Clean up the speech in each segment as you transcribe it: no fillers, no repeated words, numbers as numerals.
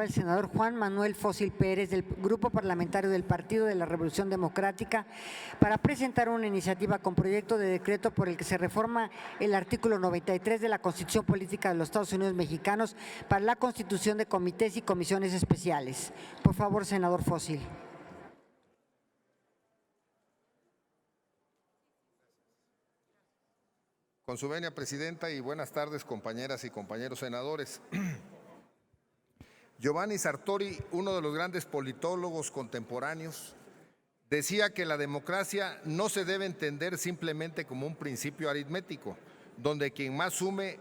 El senador Juan Manuel Fósil Pérez, del Grupo Parlamentario del Partido de la Revolución Democrática, para presentar una iniciativa con proyecto de decreto por el que se reforma el artículo 93 de la Constitución Política de los Estados Unidos Mexicanos para la constitución de comités y comisiones especiales. Por favor, senador Fósil. Con su venia, presidenta, y buenas tardes, compañeras y compañeros senadores. Giovanni Sartori, uno de los grandes politólogos contemporáneos, decía que la democracia no se debe entender simplemente como un principio aritmético, donde quien más sume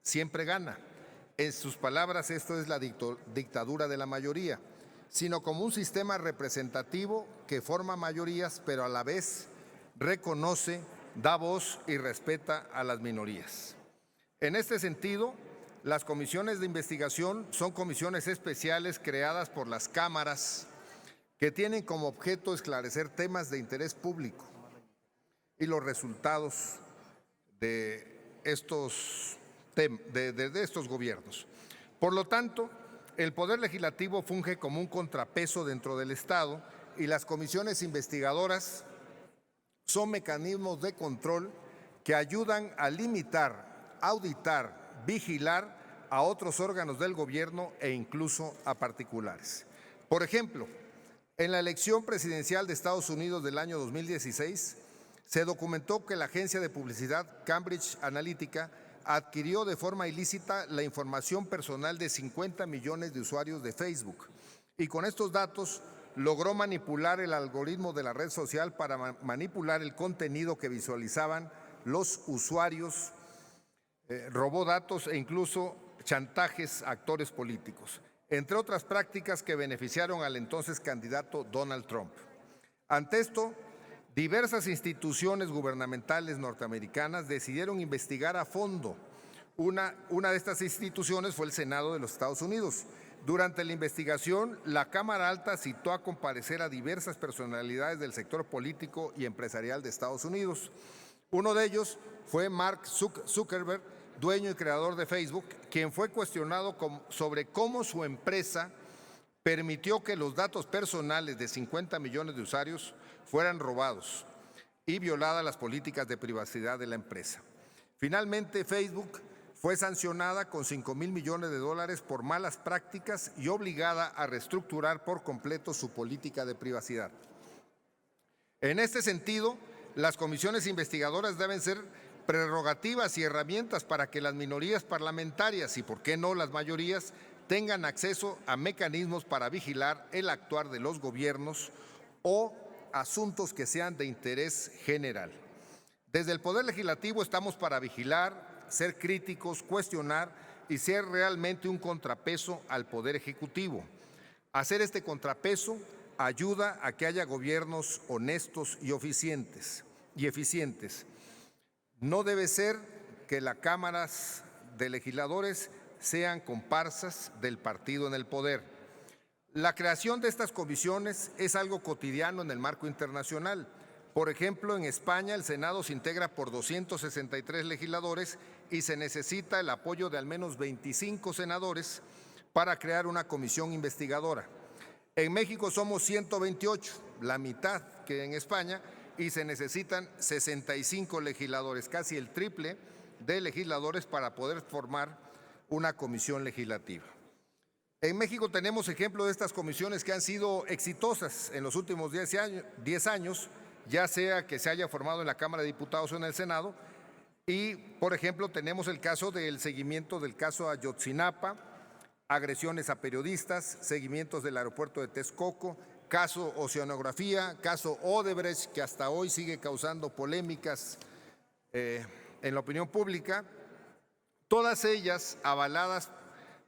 siempre gana. En sus palabras, esto es la dictadura de la mayoría, sino como un sistema representativo que forma mayorías, pero a la vez reconoce, da voz y respeta a las minorías. En este sentido, las comisiones de investigación son comisiones especiales creadas por las cámaras que tienen como objeto esclarecer temas de interés público y los resultados de estos gobiernos. Por lo tanto, el Poder Legislativo funge como un contrapeso dentro del Estado y las comisiones investigadoras son mecanismos de control que ayudan a limitar, auditar, vigilar a otros órganos del gobierno e incluso a particulares. Por ejemplo, en la elección presidencial de Estados Unidos del año 2016, se documentó que la agencia de publicidad Cambridge Analytica adquirió de forma ilícita la información personal de 50 millones de usuarios de Facebook y con estos datos logró manipular el algoritmo de la red social para manipular el contenido que visualizaban los usuarios, robó datos e incluso chantajes a actores políticos, entre otras prácticas que beneficiaron al entonces candidato Donald Trump. Ante esto, diversas instituciones gubernamentales norteamericanas decidieron investigar a fondo. Una de estas instituciones fue el Senado de los Estados Unidos. Durante la investigación, la Cámara Alta citó a comparecer a diversas personalidades del sector político y empresarial de Estados Unidos. Uno de ellos fue Mark Zuckerberg, dueño y creador de Facebook, quien fue cuestionado sobre cómo su empresa permitió que los datos personales de 50 millones de usuarios fueran robados y violadas las políticas de privacidad de la empresa. Finalmente, Facebook fue sancionada con $5,000 millones por malas prácticas y obligada a reestructurar por completo su política de privacidad. En este sentido, las comisiones investigadoras deben ser prerrogativas y herramientas para que las minorías parlamentarias y, por qué no, las mayorías tengan acceso a mecanismos para vigilar el actuar de los gobiernos o asuntos que sean de interés general. Desde el Poder Legislativo estamos para vigilar, ser críticos, cuestionar y ser realmente un contrapeso al Poder Ejecutivo. Hacer este contrapeso ayuda a que haya gobiernos honestos y eficientes. No debe ser que las cámaras de legisladores sean comparsas del partido en el poder. La creación de estas comisiones es algo cotidiano en el marco internacional. Por ejemplo, en España el Senado se integra por 263 legisladores y se necesita el apoyo de al menos 25 senadores para crear una comisión investigadora. En México somos 128, la mitad que en España, y se necesitan 65 legisladores, casi el triple de legisladores para poder formar una comisión legislativa. En México tenemos ejemplos de estas comisiones que han sido exitosas en los últimos 10 años, ya sea que se haya formado en la Cámara de Diputados o en el Senado, y, por ejemplo, tenemos el caso del seguimiento del caso Ayotzinapa, agresiones a periodistas, seguimientos del aeropuerto de Texcoco, caso Oceanografía, caso Odebrecht, que hasta hoy sigue causando polémicas en la opinión pública, todas ellas avaladas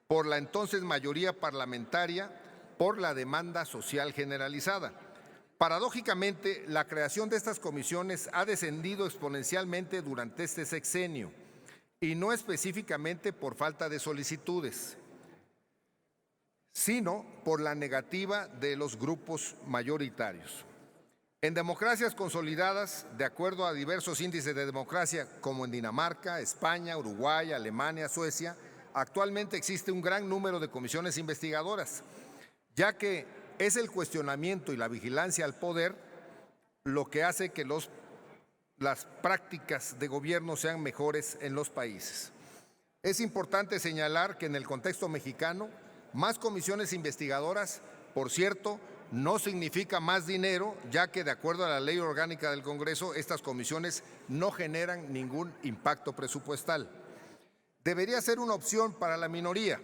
por la entonces mayoría parlamentaria por la demanda social generalizada. Paradójicamente, la creación de estas comisiones ha descendido exponencialmente durante este sexenio y no específicamente por falta de solicitudes, sino por la negativa de los grupos mayoritarios. En democracias consolidadas, de acuerdo a diversos índices de democracia, como en Dinamarca, España, Uruguay, Alemania, Suecia, Actualmente existe un gran número de comisiones investigadoras, ya que es el cuestionamiento y la vigilancia al poder lo que hace que las prácticas de gobierno sean mejores en los países. Es importante señalar que en el contexto mexicano, más comisiones investigadoras, por cierto, no significa más dinero, ya que de acuerdo a la Ley Orgánica del Congreso, estas comisiones no generan ningún impacto presupuestal. Debería ser una opción para la minoría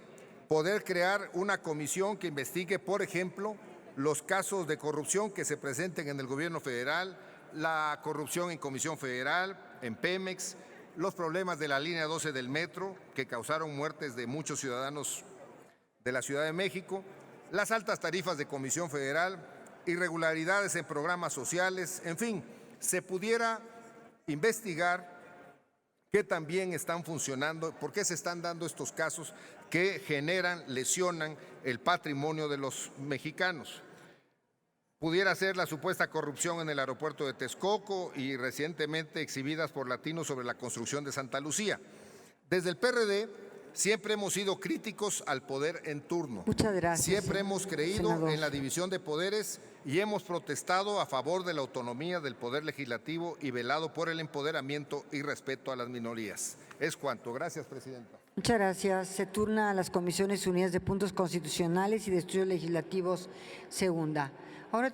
poder crear una comisión que investigue, por ejemplo, los casos de corrupción que se presenten en el gobierno federal, la corrupción en Comisión Federal, en Pemex, los problemas de la línea 12 del metro que causaron muertes de muchos ciudadanos de la Ciudad de México, las altas tarifas de Comisión Federal, irregularidades en programas sociales, en fin, se pudiera investigar qué también están funcionando, por qué se están dando estos casos que generan, lesionan el patrimonio de los mexicanos. Pudiera ser la supuesta corrupción en el aeropuerto de Texcoco y recientemente exhibidas por Latinos sobre la construcción de Santa Lucía. Desde el PRD siempre hemos sido críticos al poder en turno. Muchas gracias. Siempre hemos creído senador. en la división de poderes y hemos protestado a favor de la autonomía del poder legislativo y velado por el empoderamiento y respeto a las minorías. Es cuanto. Gracias, presidenta. Muchas gracias. Se turna a las Comisiones Unidas de Puntos Constitucionales y de Estudios Legislativos, segunda. Ahora